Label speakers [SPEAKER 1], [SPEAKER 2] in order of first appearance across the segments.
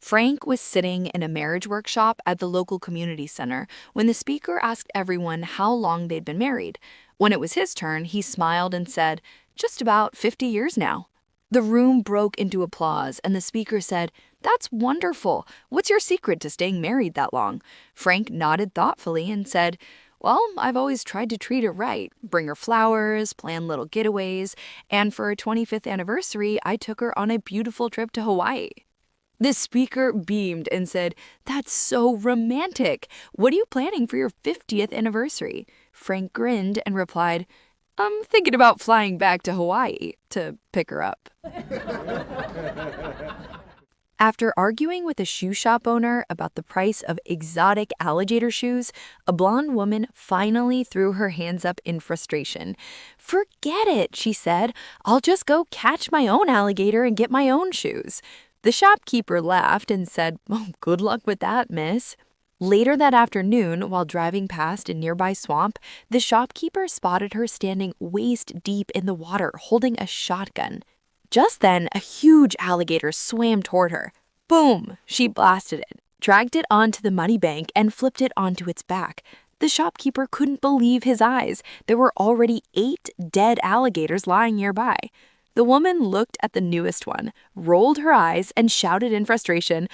[SPEAKER 1] Frank was sitting in a marriage workshop at the local community center when the speaker asked everyone how long they'd been married. When it was his turn, he smiled and said, "Just about 50 years now." The room broke into applause, and the speaker said, "That's wonderful. What's your secret to staying married that long?" Frank nodded thoughtfully and said, "Well, I've always tried to treat her right, bring her flowers, plan little getaways, and for her 25th anniversary, I took her on a beautiful trip to Hawaii." The speaker beamed and said, "That's so romantic. What are you planning for your 50th anniversary?" Frank grinned and replied, "I'm thinking about flying back to Hawaii to pick her up." After arguing with a shoe shop owner about the price of exotic alligator shoes, a blonde woman finally threw her hands up in frustration. "Forget it," she said. "I'll just go catch my own alligator and get my own shoes." The shopkeeper laughed and said, "Oh, good luck with that, miss." Later that afternoon, while driving past a nearby swamp, the shopkeeper spotted her standing waist deep in the water holding a shotgun. Just then, a huge alligator swam toward her. Boom! She blasted it, dragged it onto the muddy bank, and flipped it onto its back. The shopkeeper couldn't believe his eyes. There were already 8 dead alligators lying nearby. The woman looked at the newest one, rolled her eyes, and shouted in frustration,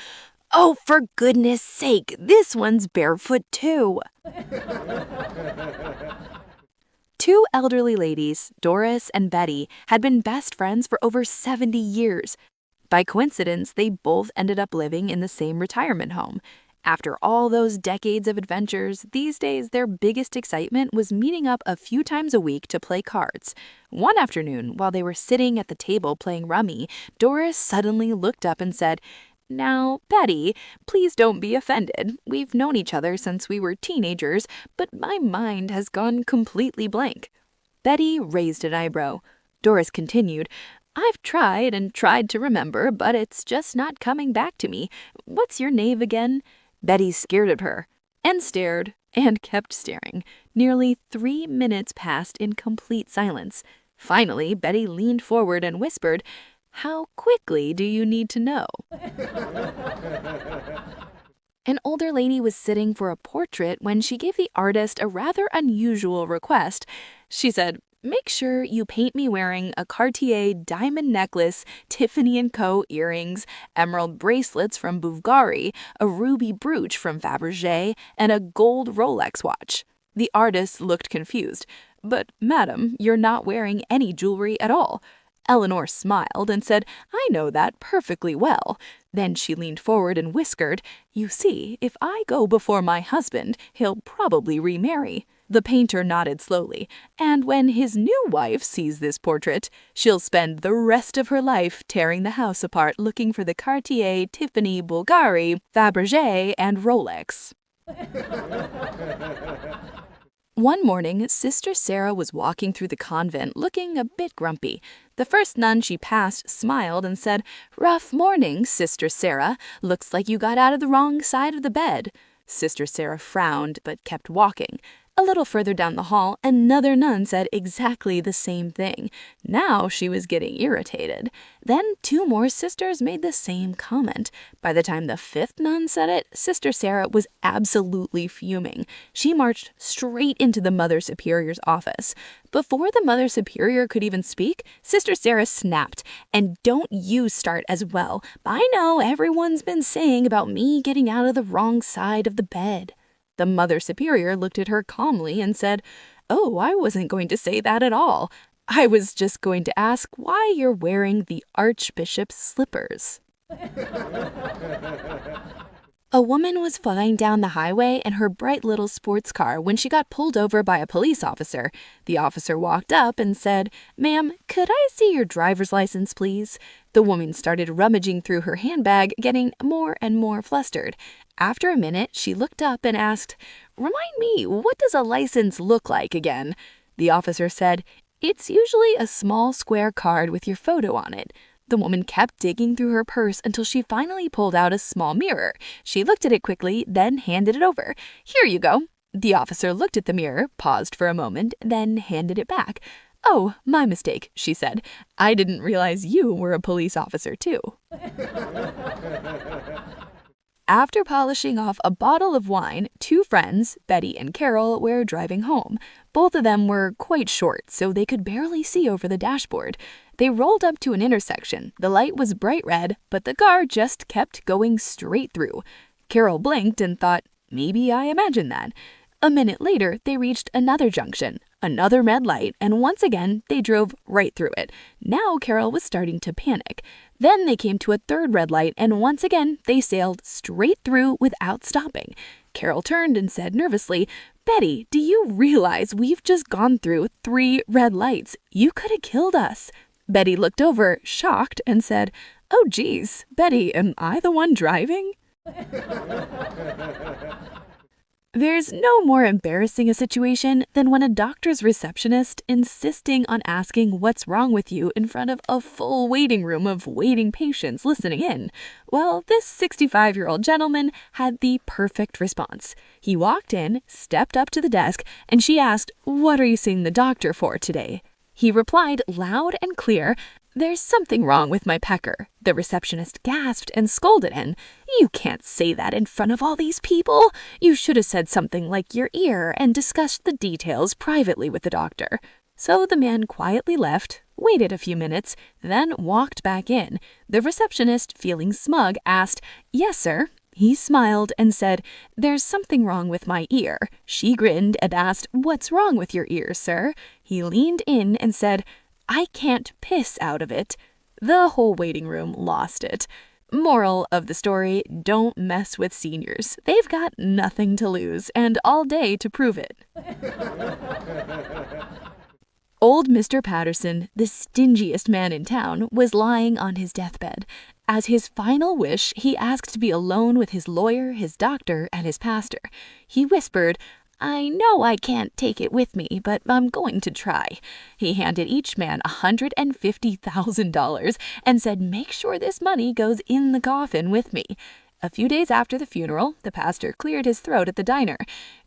[SPEAKER 1] "Oh, for goodness sake, this one's barefoot too." Two elderly ladies, Doris and Betty, had been best friends for over 70 years. By coincidence, they both ended up living in the same retirement home. After all those decades of adventures, these days their biggest excitement was meeting up a few times a week to play cards. One afternoon, while they were sitting at the table playing rummy, Doris suddenly looked up and said, "Now, Betty, please don't be offended. We've known each other since we were teenagers, but my mind has gone completely blank." Betty raised an eyebrow. Doris continued, "I've tried and tried to remember, but it's just not coming back to me. What's your name again?" Betty stared at her, and stared, and kept staring. Nearly 3 minutes passed in complete silence. Finally, Betty leaned forward and whispered, "How quickly do you need to know?" An older lady was sitting for a portrait when she gave the artist a rather unusual request. She said, "Make sure you paint me wearing a Cartier diamond necklace, Tiffany & Co. earrings, emerald bracelets from Bulgari, a ruby brooch from Fabergé, and a gold Rolex watch." The artist looked confused. "But, madam, you're not wearing any jewelry at all." Eleanor smiled and said, "I know that perfectly well." Then she leaned forward and whispered, "You see, if I go before my husband, he'll probably remarry." The painter nodded slowly, "And when his new wife sees this portrait, she'll spend the rest of her life tearing the house apart looking for the Cartier, Tiffany, Bulgari, Fabergé, and Rolex." One morning, Sister Sarah was walking through the convent looking a bit grumpy. The first nun she passed smiled and said, "Rough morning, Sister Sarah. Looks like you got out of the wrong side of the bed." Sister Sarah frowned but kept walking. A little further down the hall, another nun said exactly the same thing. Now she was getting irritated. Then 2 more sisters made the same comment. By the time the 5th nun said it, Sister Sarah was absolutely fuming. She marched straight into the Mother Superior's office. Before the Mother Superior could even speak, Sister Sarah snapped, "And don't you start as well. I know everyone's been saying about me getting out of the wrong side of the bed." The Mother Superior looked at her calmly and said, "Oh, I wasn't going to say that at all. I was just going to ask why you're wearing the Archbishop's slippers." A woman was flying down the highway in her bright little sports car when she got pulled over by a police officer. The officer walked up and said, "Ma'am, could I see your driver's license, please?" The woman started rummaging through her handbag, getting more and more flustered. After a minute, she looked up and asked, "Remind me, what does a license look like again?" The officer said, "It's usually a small square card with your photo on it." The woman kept digging through her purse until she finally pulled out a small mirror. She looked at it quickly, then handed it over. "Here you go." The officer looked at the mirror, paused for a moment, then handed it back. "Oh, my mistake," she said. "I didn't realize you were a police officer, too." After polishing off a bottle of wine, two friends, Betty and Carol, were driving home. Both of them were quite short, so they could barely see over the dashboard. They rolled up to an intersection. The light was bright red, but the car just kept going straight through. Carol blinked and thought, maybe I imagined that. A minute later, they reached another junction, another red light, and once again, they drove right through it. Now Carol was starting to panic. Then they came to a third red light, and once again, they sailed straight through without stopping. Carol turned and said nervously, "Betty, do you realize we've just gone through 3 red lights? You could have killed us." Betty looked over, shocked, and said, "Oh geez, Betty, am I the one driving?" There's no more embarrassing a situation than when a doctor's receptionist insisting on asking what's wrong with you in front of a full waiting room of waiting patients listening in. Well, this 65-year-old gentleman had the perfect response. He walked in, stepped up to the desk, and she asked, "What are you seeing the doctor for today?" He replied loud and clear, "There's something wrong with my pecker." The receptionist gasped and scolded him. "You can't say that in front of all these people. You should have said something like your ear and discussed the details privately with the doctor." So the man quietly left, waited a few minutes, then walked back in. The receptionist, feeling smug, asked, "Yes, sir." He smiled and said, "There's something wrong with my ear." She grinned and asked, "What's wrong with your ear, sir?" He leaned in and said, "I can't piss out of it." The whole waiting room lost it. Moral of the story, don't mess with seniors. They've got nothing to lose and all day to prove it. Old Mr. Patterson, the stingiest man in town, was lying on his deathbed. As his final wish, he asked to be alone with his lawyer, his doctor, and his pastor. He whispered, "I know I can't take it with me, but I'm going to try." He handed each man $150,000 and said, "Make sure this money goes in the coffin with me." A few days after the funeral, the pastor cleared his throat at the diner.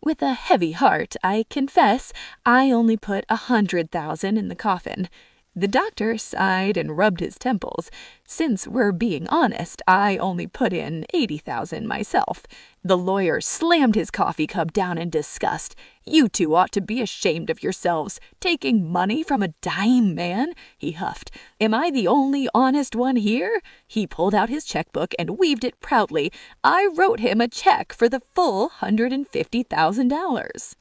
[SPEAKER 1] "With a heavy heart, I confess, I only put $100,000 in the coffin." The doctor sighed and rubbed his temples. "Since we're being honest, I only put in $80,000 myself." The lawyer slammed his coffee cup down in disgust. "You two ought to be ashamed of yourselves, taking money from a dying man," he huffed. "Am I the only honest one here?" He pulled out his checkbook and waved it proudly. "I wrote him a check for the full $150,000.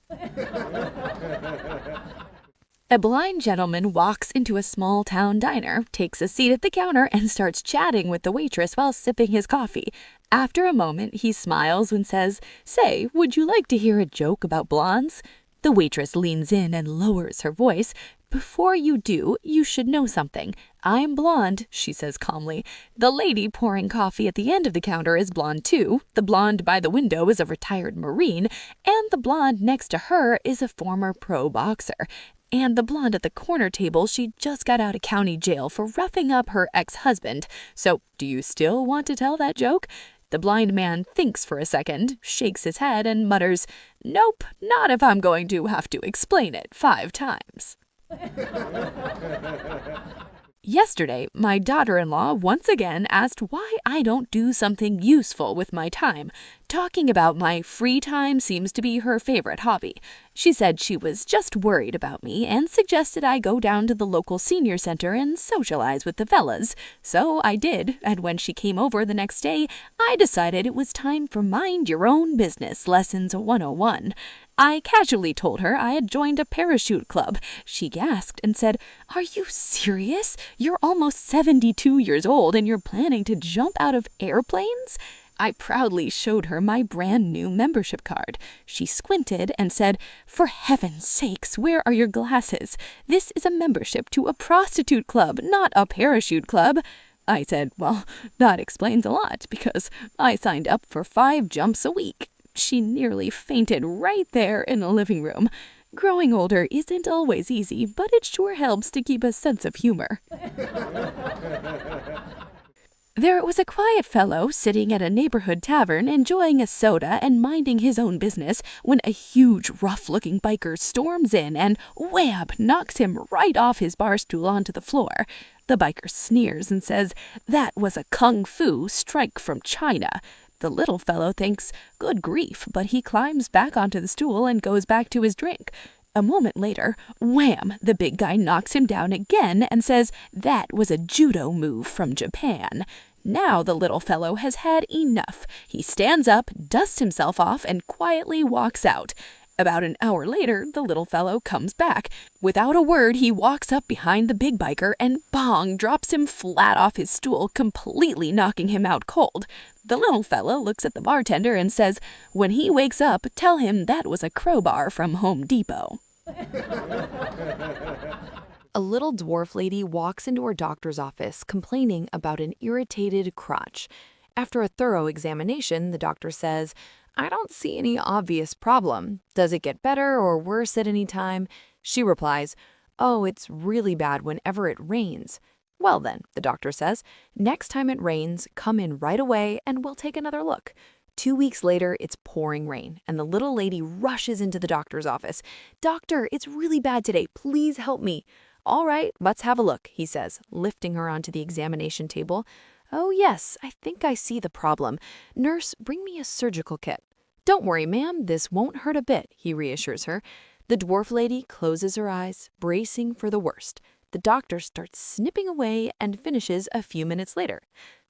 [SPEAKER 1] A blind gentleman walks into a small-town diner, takes a seat at the counter, and starts chatting with the waitress while sipping his coffee. After a moment, he smiles and says, "Say, would you like to hear a joke about blondes?" The waitress leans in and lowers her voice. "Before you do, you should know something. I'm blonde," she says calmly. "The lady pouring coffee at the end of the counter is blonde too. The blonde by the window is a retired Marine, and the blonde next to her is a former pro boxer. And the blonde at the corner table, she just got out of county jail for roughing up her ex-husband. So, do you still want to tell that joke?" The blind man thinks for a second, shakes his head, and mutters, "Nope, not if I'm going to have to explain it 5 times. Yesterday, my daughter-in-law once again asked why I don't do something useful with my time. Talking about my free time seems to be her favorite hobby. She said she was just worried about me and suggested I go down to the local senior center and socialize with the fellas. So I did, and when she came over the next day, I decided it was time for Mind Your Own Business Lessons 101. I casually told her I had joined a parachute club. She gasped and said, "Are you serious? You're almost 72 years old and you're planning to jump out of airplanes?" I proudly showed her my brand new membership card. She squinted and said, "For heaven's sakes, where are your glasses? This is a membership to a prostitute club, not a parachute club." I said, "Well, that explains a lot because I signed up for 5 jumps a week." She nearly fainted right there in the living room. Growing older isn't always easy, but it sure helps to keep a sense of humor. There was a quiet fellow sitting at a neighborhood tavern enjoying a soda and minding his own business when a huge, rough-looking biker storms in and, wham, knocks him right off his bar stool onto the floor. The biker sneers and says that was a kung fu strike from China. The little fellow thinks, good grief, but he climbs back onto the stool and goes back to his drink. A moment later, wham, the big guy knocks him down again and says that was a judo move from Japan. Now the little fellow has had enough. He stands up, dusts himself off, and quietly walks out. About an hour later, the little fellow comes back. Without a word, he walks up behind the big biker and bong, drops him flat off his stool, completely knocking him out cold. The little fellow looks at the bartender and says, when he wakes up, tell him that was a crowbar from Home Depot. A little dwarf lady walks into her doctor's office complaining about an irritated crotch. After a thorough examination, the doctor says, I don't see any obvious problem. Does it get better or worse at any time? She replies, oh, it's really bad whenever it rains. Well then, the doctor says, next time it rains, come in right away and we'll take another look. 2 weeks later, it's pouring rain, and the little lady rushes into the doctor's office. Doctor, it's really bad today. Please help me. All right, let's have a look, he says, lifting her onto the examination table. Oh yes, I think I see the problem. Nurse, bring me a surgical kit. Don't worry, ma'am, this won't hurt a bit, he reassures her. The dwarf lady closes her eyes, bracing for the worst. The doctor starts snipping away and finishes a few minutes later.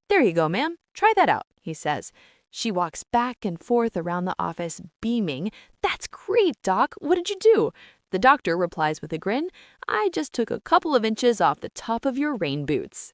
[SPEAKER 1] There you go, ma'am. Try that out, he says. She walks back and forth around the office, beaming. That's great, Doc. What did you do? The doctor replies with a grin, I just took a couple of inches off the top of your rain boots.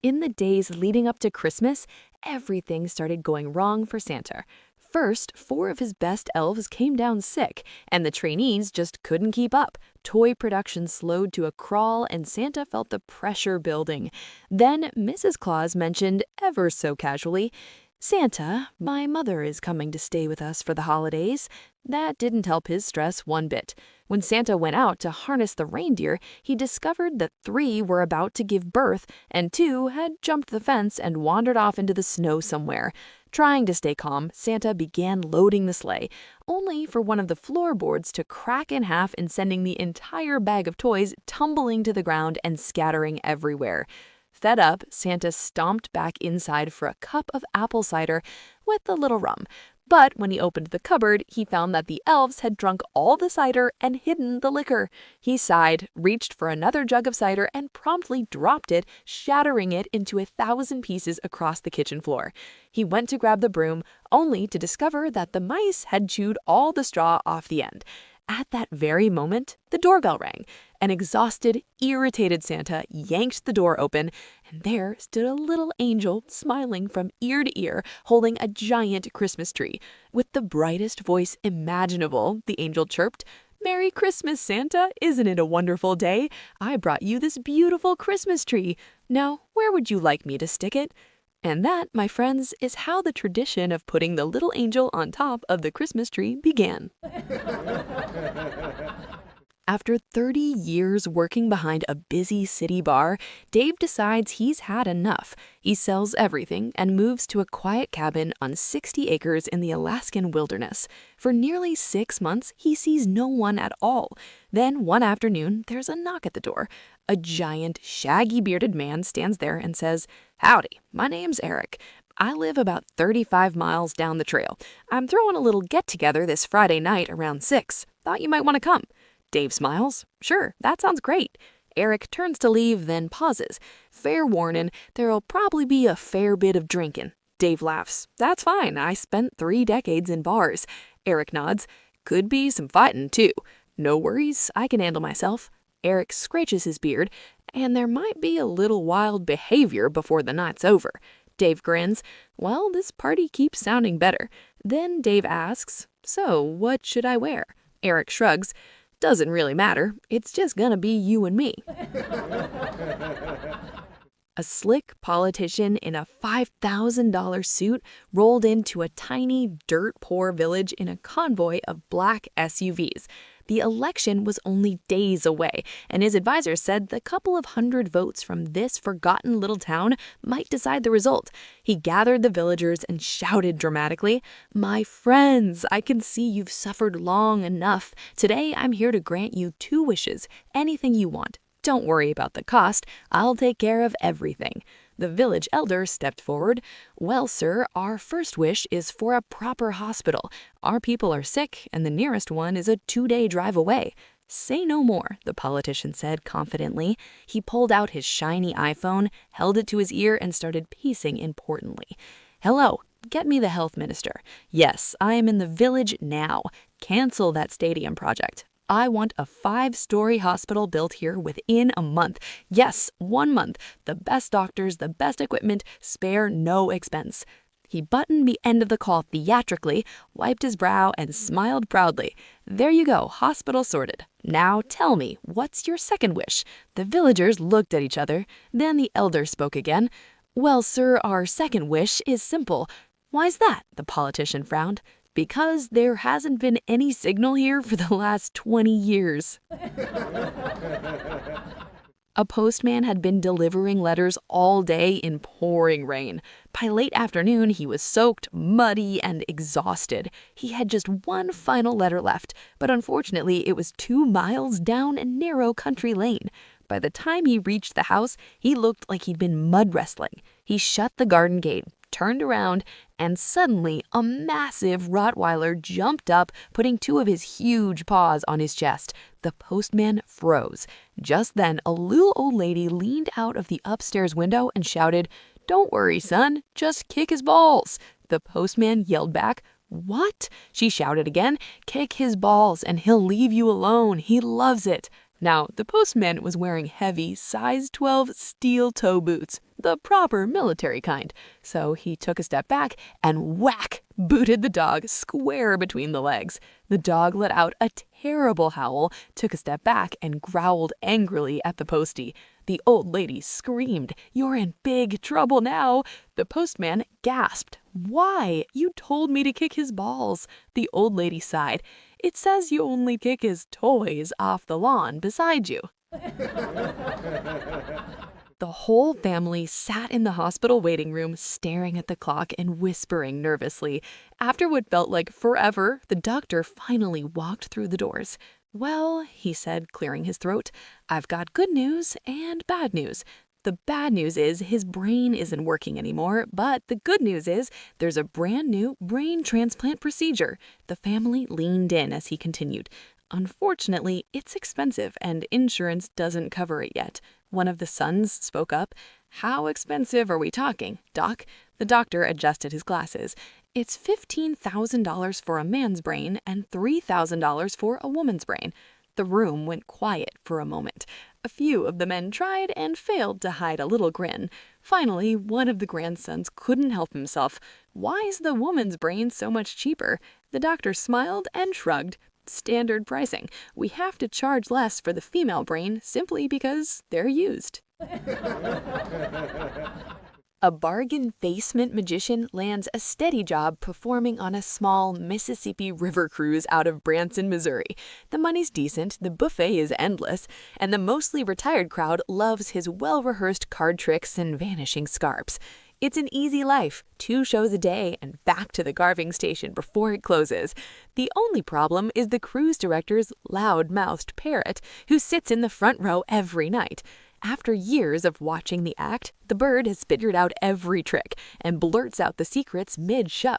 [SPEAKER 1] In the days leading up to Christmas, everything started going wrong for Santa. First, 4 of his best elves came down sick, and the trainees just couldn't keep up. Toy production slowed to a crawl, and Santa felt the pressure building. Then Mrs. Claus mentioned, ever so casually, Santa, my mother is coming to stay with us for the holidays. That didn't help his stress one bit. When Santa went out to harness the reindeer, he discovered that 3 were about to give birth and 2 had jumped the fence and wandered off into the snow somewhere. Trying to stay calm, Santa began loading the sleigh, only for one of the floorboards to crack in half and sending the entire bag of toys tumbling to the ground and scattering everywhere. Fed up, Santa stomped back inside for a cup of apple cider with a little rum. But when he opened the cupboard, he found that the elves had drunk all the cider and hidden the liquor. He sighed, reached for another jug of cider, and promptly dropped it, shattering it into 1,000 pieces across the kitchen floor. He went to grab the broom, only to discover that the mice had chewed all the straw off the end. At that very moment, the doorbell rang. An exhausted, irritated Santa yanked the door open, and there stood a little angel smiling from ear to ear, holding a giant Christmas tree. With the brightest voice imaginable, the angel chirped, Merry Christmas, Santa! Isn't it a wonderful day? I brought you this beautiful Christmas tree. Now, where would you like me to stick it? And that, my friends, is how the tradition of putting the little angel on top of the Christmas tree began. After 30 years working behind a busy city bar, Dave decides he's had enough. He sells everything and moves to a quiet cabin on 60 acres in the Alaskan wilderness. For nearly 6 months, he sees no one at all. Then one afternoon, there's a knock at the door. A giant, shaggy-bearded man stands there and says, Howdy, my name's Eric. I live about 35 miles down the trail. I'm throwing a little get-together this Friday night around 6. Thought you might want to come. Dave smiles. Sure, that sounds great. Eric turns to leave, then pauses. Fair warning, there'll probably be a fair bit of drinking. Dave laughs. That's fine. I spent 3 decades in bars. Eric nods. Could be some fighting, too. No worries, I can handle myself. Eric scratches his beard, and there might be a little wild behavior before the night's over. Dave grins. Well, this party keeps sounding better. Then Dave asks, So, what should I wear? Eric shrugs. Doesn't really matter. It's just gonna be you and me. A slick politician in a $5,000 suit rolled into a tiny, dirt-poor village in a convoy of black SUVs. The election was only days away, and his advisors said the couple of hundred votes from this forgotten little town might decide the result. He gathered the villagers and shouted dramatically, My friends, I can see you've suffered long enough. Today I'm here to grant you 2 wishes, anything you want. Don't worry about the cost. I'll take care of everything. The village elder stepped forward. Well, sir, our first wish is for a proper hospital. Our people are sick, and the nearest one is a 2-day drive away. Say no more, the politician said confidently. He pulled out his shiny iPhone, held it to his ear, and started pacing importantly. Hello, get me the health minister. Yes, I am in the village now. Cancel that stadium project. I want a 5-story hospital built here within a month. Yes, 1 month. The best doctors, the best equipment, spare no expense. He buttoned the end of the call theatrically, wiped his brow, and smiled proudly. There you go, hospital sorted. Now tell me, what's your second wish? The villagers looked at each other. Then the elder spoke again. Well, sir, our second wish is simple. Why's that? The politician frowned. Because there hasn't been any signal here for the last 20 years. A postman had been delivering letters all day in pouring rain. By late afternoon, he was soaked, muddy, and exhausted. He had just one final letter left, but unfortunately, it was 2 miles down a narrow country lane. By the time he reached the house, he looked like he'd been mud wrestling. He shut the garden gate, turned around, and suddenly a massive Rottweiler jumped up, putting 2 of his huge paws on his chest. The postman froze. Just then, a little old lady leaned out of the upstairs window and shouted, "Don't worry, son, just kick his balls." The postman yelled back, "What?" She shouted again, "Kick his balls and he'll leave you alone. He loves it." Now, the postman was wearing heavy, size 12 steel toe boots, the proper military kind. So he took a step back and whack, booted the dog square between the legs. The dog let out a terrible howl, took a step back, and growled angrily at the postie. The old lady screamed, "You're in big trouble now." The postman gasped, "Why? You told me to kick his balls." The old lady sighed. "It says you only kick his toys off the lawn beside you." The whole family sat in the hospital waiting room, staring at the clock and whispering nervously. After what felt like forever, the doctor finally walked through the doors. "Well," he said, clearing his throat, "I've got good news and bad news. The bad news is his brain isn't working anymore, but the good news is there's a brand new brain transplant procedure." The family leaned in as he continued. "Unfortunately, it's expensive and insurance doesn't cover it yet." One of the sons spoke up. "How expensive are we talking, Doc?" The doctor adjusted his glasses. "It's $15,000 for a man's brain and $3,000 for a woman's brain." The room went quiet for a moment. A few of the men tried and failed to hide a little grin. Finally, one of the grandsons couldn't help himself. "Why is the woman's brain so much cheaper?" The doctor smiled and shrugged. "Standard pricing. We have to charge less for the female brain simply because they're used." A bargain basement magician lands a steady job performing on a small Mississippi River cruise out of Branson, Missouri. The money's decent, the buffet is endless, and the mostly retired crowd loves his well-rehearsed card tricks and vanishing scarps. It's an easy life, 2 shows a day and back to the carving station before it closes. The only problem is the cruise director's loud-mouthed parrot, who sits in the front row every night. After years of watching the act, the bird has figured out every trick and blurts out the secrets mid-show.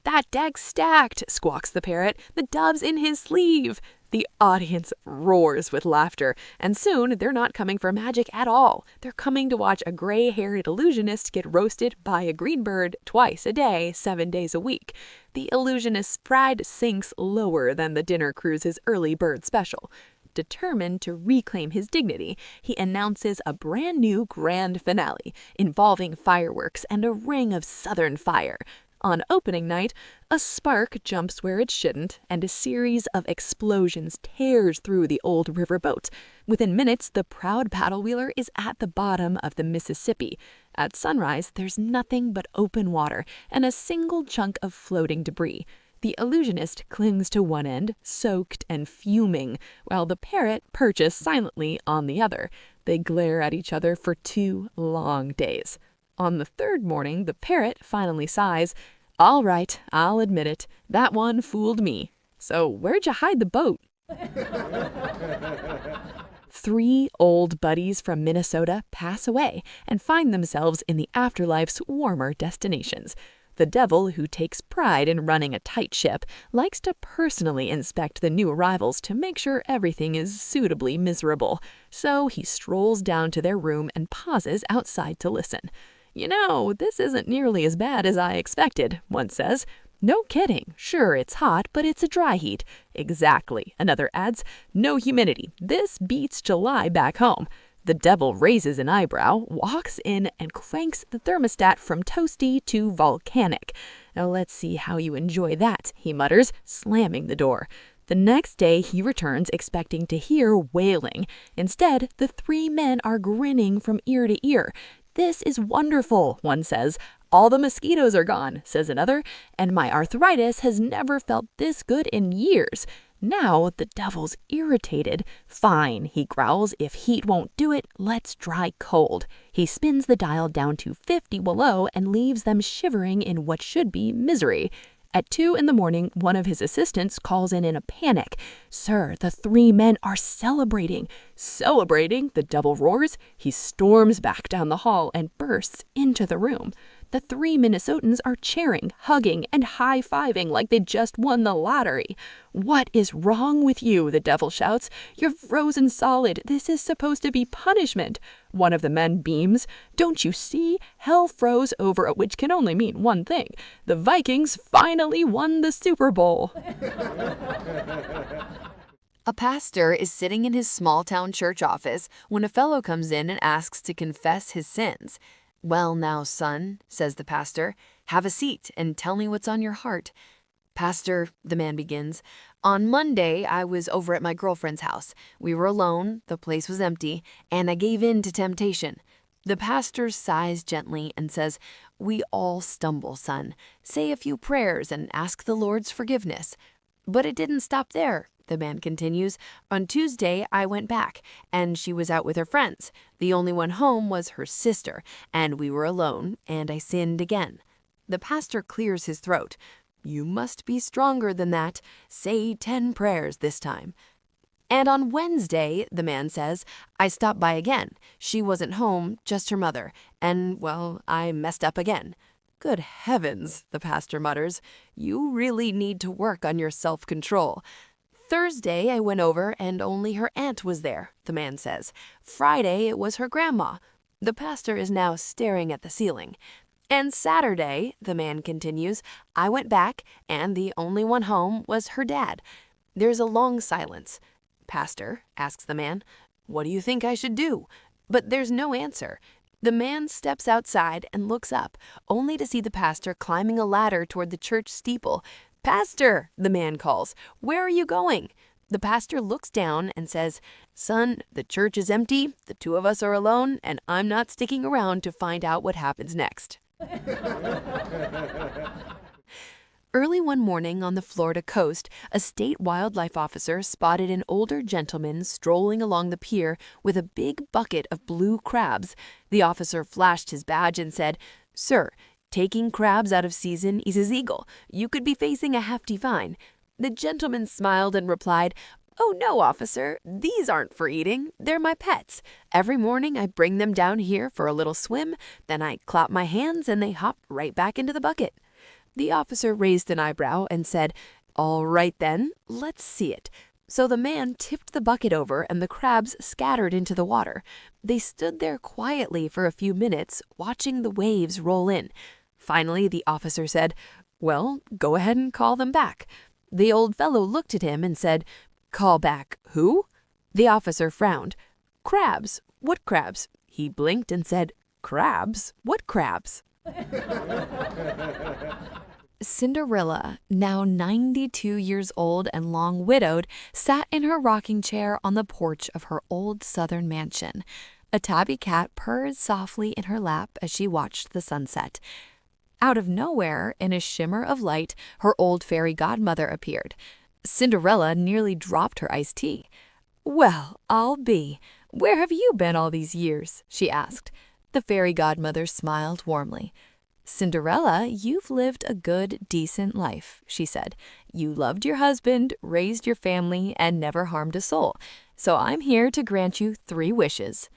[SPEAKER 1] "That deck's stacked," squawks the parrot. "The dove's in his sleeve." The audience roars with laughter, and soon they're not coming for magic at all. They're coming to watch a gray-haired illusionist get roasted by a green bird twice a day, 7 days a week. The illusionist's pride sinks lower than the dinner cruise's early bird special. Determined to reclaim his dignity, he announces a brand new grand finale involving fireworks and a ring of southern fire. On opening night, a spark jumps where it shouldn't, and a series of explosions tears through the old riverboat. Within minutes, the proud paddle wheeler is at the bottom of the Mississippi. At sunrise, there's nothing but open water and a single chunk of floating debris. The illusionist clings to one end, soaked and fuming, while the parrot perches silently on the other. They glare at each other for 2 long days. On the 3rd morning, the parrot finally sighs, "All right, I'll admit it. That one fooled me. So where'd you hide the boat?" 3 old buddies from Minnesota pass away and find themselves in the afterlife's warmer destinations. The devil, who takes pride in running a tight ship, likes to personally inspect the new arrivals to make sure everything is suitably miserable. So he strolls down to their room and pauses outside to listen. "You know, this isn't nearly as bad as I expected," one says. "No kidding. Sure, it's hot, but it's a dry heat." "Exactly," another adds. "No humidity. This beats July back home." The devil raises an eyebrow, walks in, and cranks the thermostat from toasty to volcanic. "Now let's see how you enjoy that," he mutters, slamming the door. The next day he returns expecting to hear wailing. Instead, the 3 men are grinning from ear to ear. "This is wonderful," one says. "All the mosquitoes are gone," says another, "and my arthritis has never felt this good in years." Now the devil's irritated. "Fine," he growls, "if heat won't do it, let's try cold." He spins the dial down to 50 below and leaves them shivering in what should be misery. At 2 in the morning, one of his assistants calls in a panic. "Sir, the 3 men are celebrating." "Celebrating?" the devil roars. He storms back down the hall and bursts into the room. The 3 Minnesotans are cheering, hugging, and high-fiving like they just won the lottery. "What is wrong with you?" the devil shouts. "You're frozen solid. This is supposed to be punishment." One of the men beams. "Don't you see? Hell froze over, which can only mean one thing. The Vikings finally won the Super Bowl." A pastor is sitting in his small-town church office when a fellow comes in and asks to confess his sins. "Well now, son," says the pastor, "have a seat and tell me what's on your heart." "Pastor," the man begins, "on Monday I was over at my girlfriend's house. We were alone, the place was empty, and I gave in to temptation." The pastor sighs gently and says, "We all stumble, son. Say a few prayers and ask the Lord's forgiveness." "But it didn't stop there," the man continues. "On Tuesday I went back, and she was out with her friends. The only one home was her sister, and we were alone, and I sinned again." The pastor clears his throat. "You must be stronger than that. Say 10 prayers this time." "And on Wednesday," the man says, "I stopped by again. She wasn't home, just her mother, and, well, I messed up again." "Good heavens," the pastor mutters. "You really need to work on your self-control." "Thursday I went over and only her aunt was there," the man says. "Friday it was her grandma." The pastor is now staring at the ceiling. "And Saturday," the man continues, "I went back and the only one home was her dad." There's a long silence. "Pastor," asks the man, "what do you think I should do?" But there's no answer. The man steps outside and looks up, only to see the pastor climbing a ladder toward the church steeple. "Pastor," the man calls, "where are you going?" The pastor looks down and says, "Son, the church is empty, the 2 of us are alone, and I'm not sticking around to find out what happens next." Early one morning on the Florida coast, a state wildlife officer spotted an older gentleman strolling along the pier with a big bucket of blue crabs. The officer flashed his badge and said, "Sir, taking crabs out of season is illegal. You could be facing a hefty fine." The gentleman smiled and replied, "Oh no, officer, these aren't for eating. They're my pets. Every morning I bring them down here for a little swim, then I clap my hands and they hop right back into the bucket." The officer raised an eyebrow and said, "All right then, let's see it." So the man tipped the bucket over and the crabs scattered into the water. They stood there quietly for a few minutes, watching the waves roll in. Finally, the officer said, "Well, go ahead and call them back." The old fellow looked at him and said, "Call back who?" The officer frowned. "Crabs. What crabs?" He blinked and said, "Crabs? What crabs?" Cinderella, now 92 years old and long widowed, sat in her rocking chair on the porch of her old southern mansion. A tabby cat purred softly in her lap as she watched the sunset. Out of nowhere, in a shimmer of light, her old fairy godmother appeared. Cinderella nearly dropped her iced tea. "Well, I'll be. Where have you been all these years?" she asked. The fairy godmother smiled warmly. "Cinderella, you've lived a good, decent life," she said. "You loved your husband, raised your family, and never harmed a soul. So I'm here to grant you 3 wishes."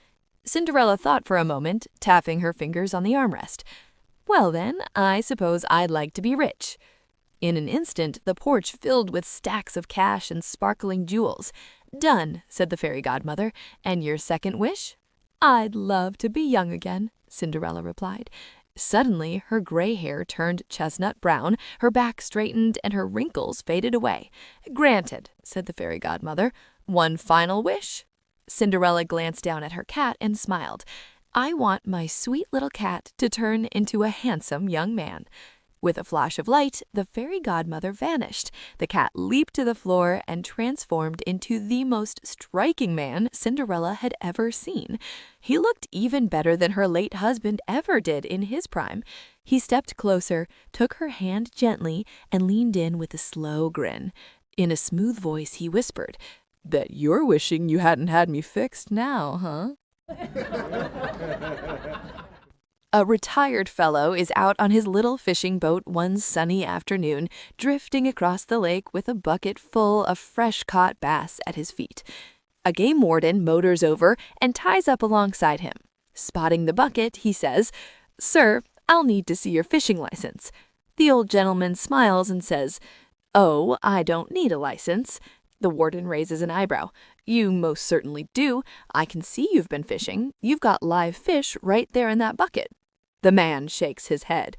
[SPEAKER 1] Cinderella thought for a moment, tapping her fingers on the armrest. "Well then, I suppose I'd like to be rich." In an instant, the porch filled with stacks of cash and sparkling jewels. "Done," said the fairy godmother. "And your second wish?" "I'd love to be young again," Cinderella replied. Suddenly, her gray hair turned chestnut brown, her back straightened, and her wrinkles faded away. "Granted," said the fairy godmother. "One final wish?" Cinderella glanced down at her cat and smiled. "I want my sweet little cat to turn into a handsome young man." With a flash of light, the fairy godmother vanished. The cat leaped to the floor and transformed into the most striking man Cinderella had ever seen. He looked even better than her late husband ever did in his prime. He stepped closer, took her hand gently, and leaned in with a slow grin. In a smooth voice, he whispered, "Bet you're wishing you hadn't had me fixed now, huh?" A retired fellow is out on his little fishing boat one sunny afternoon, drifting across the lake with a bucket full of fresh-caught bass at his feet. A game warden motors over and ties up alongside him. Spotting the bucket, he says, "Sir, I'll need to see your fishing license." The old gentleman smiles and says, "Oh, I don't need a license." The warden raises an eyebrow. "You most certainly do. I can see you've been fishing. You've got live fish right there in that bucket." The man shakes his head.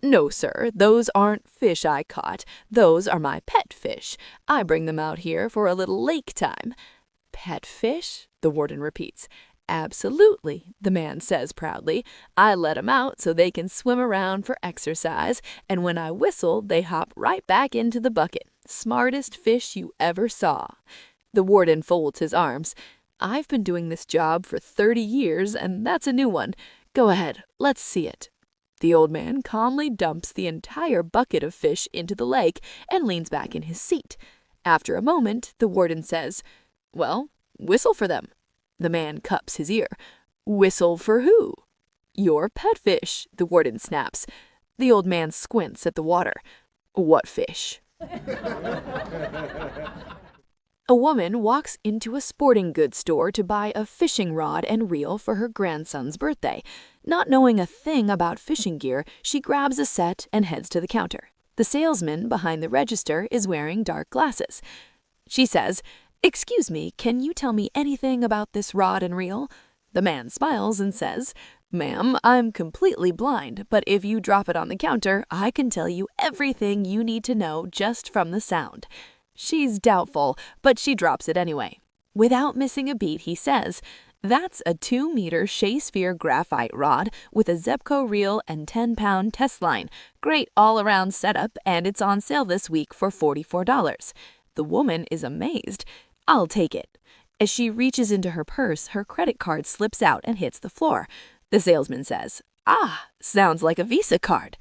[SPEAKER 1] "No, sir, those aren't fish I caught. Those are my pet fish. I bring them out here for a little lake time." "Pet fish?" the warden repeats. "Absolutely," the man says proudly. "I let 'em out so they can swim around for exercise, and when I whistle, they hop right back into the bucket. Smartest fish you ever saw." The warden folds his arms. "I've been doing this job for 30 years, and that's a new one. Go ahead, let's see it." The old man calmly dumps the entire bucket of fish into the lake and leans back in his seat. After a moment, the warden says, "Well, whistle for them." The man cups his ear. "Whistle for who?" "Your pet fish," the warden snaps. The old man squints at the water. "What fish?" A woman walks into a sporting goods store to buy a fishing rod and reel for her grandson's birthday. Not knowing a thing about fishing gear, she grabs a set and heads to the counter. The salesman behind the register is wearing dark glasses. She says, "Excuse me, can you tell me anything about this rod and reel?" The man smiles and says, "Ma'am, I'm completely blind, but if you drop it on the counter, I can tell you everything you need to know just from the sound." She's doubtful, but she drops it anyway. Without missing a beat, he says, "That's a 2-meter Shakespeare graphite rod with a Zebco reel and 10-pound test line. Great all-around setup, and it's on sale this week for $44. The woman is amazed. "I'll take it." As she reaches into her purse, her credit card slips out and hits the floor. The salesman says, "Ah, sounds like a Visa card."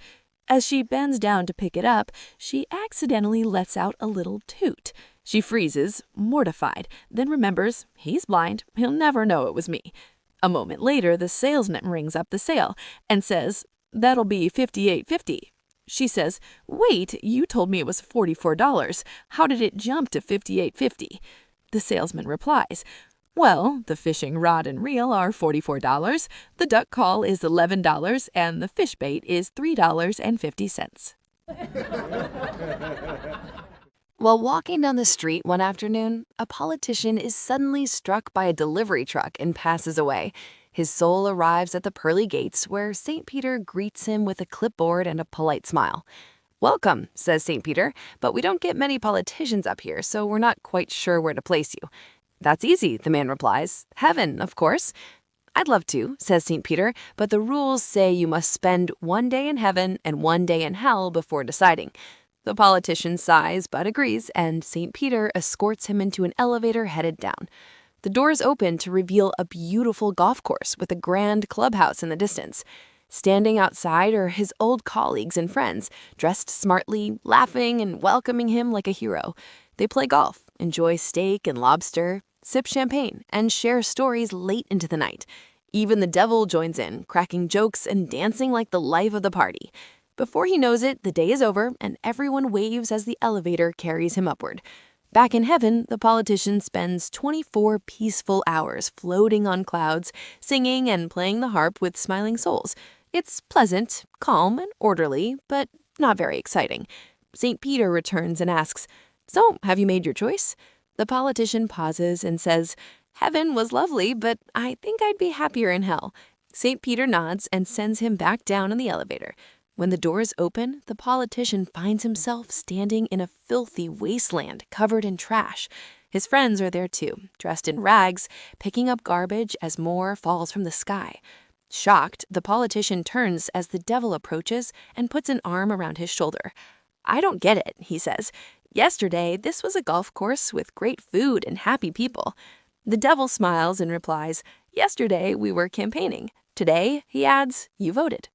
[SPEAKER 1] As she bends down to pick it up, she accidentally lets out a little toot. She freezes, mortified, then remembers he's blind, he'll never know it was me. A moment later, the salesman rings up the sale and says, "That'll be $58.50. She says, "Wait, you told me it was $44. How did it jump to $58.50? The salesman replies, "Well, the fishing rod and reel are $44, the duck call is $11, and the fish bait is $3.50. While walking down the street one afternoon, a politician is suddenly struck by a delivery truck and passes away. His soul arrives at the pearly gates, where St. Peter greets him with a clipboard and a polite smile. "Welcome," says St. Peter, "but we don't get many politicians up here, so we're not quite sure where to place you." "That's easy," the man replies. "Heaven, of course." "I'd love to," says St. Peter, "but the rules say you must spend 1 day in heaven and 1 day in hell before deciding." The politician sighs but agrees, and St. Peter escorts him into an elevator headed down. The doors open to reveal a beautiful golf course with a grand clubhouse in the distance. Standing outside are his old colleagues and friends, dressed smartly, laughing and welcoming him like a hero. They play golf, enjoy steak and lobster, sip champagne, and share stories late into the night.
[SPEAKER 2] Even the devil joins in, cracking jokes and dancing like the life of the party. Before he knows it, the day is over, and everyone waves as the elevator carries him upward. Back in heaven, the politician spends 24 peaceful hours floating on clouds, singing and playing the harp with smiling souls. It's pleasant, calm, and orderly, but not very exciting. St. Peter returns and asks, "So, have you made your choice?" The politician pauses and says, "Heaven was lovely, but I think I'd be happier in hell." St. Peter nods and sends him back down in the elevator. When the doors open, the politician finds himself standing in a filthy wasteland covered in trash. His friends are there too, dressed in rags, picking up garbage as more falls from the sky. Shocked, the politician turns as the devil approaches and puts an arm around his shoulder. "I don't get it," he says. "Yesterday, this was a golf course with great food and happy people." The devil smiles and replies, "Yesterday, we were campaigning. Today," he adds, "you voted."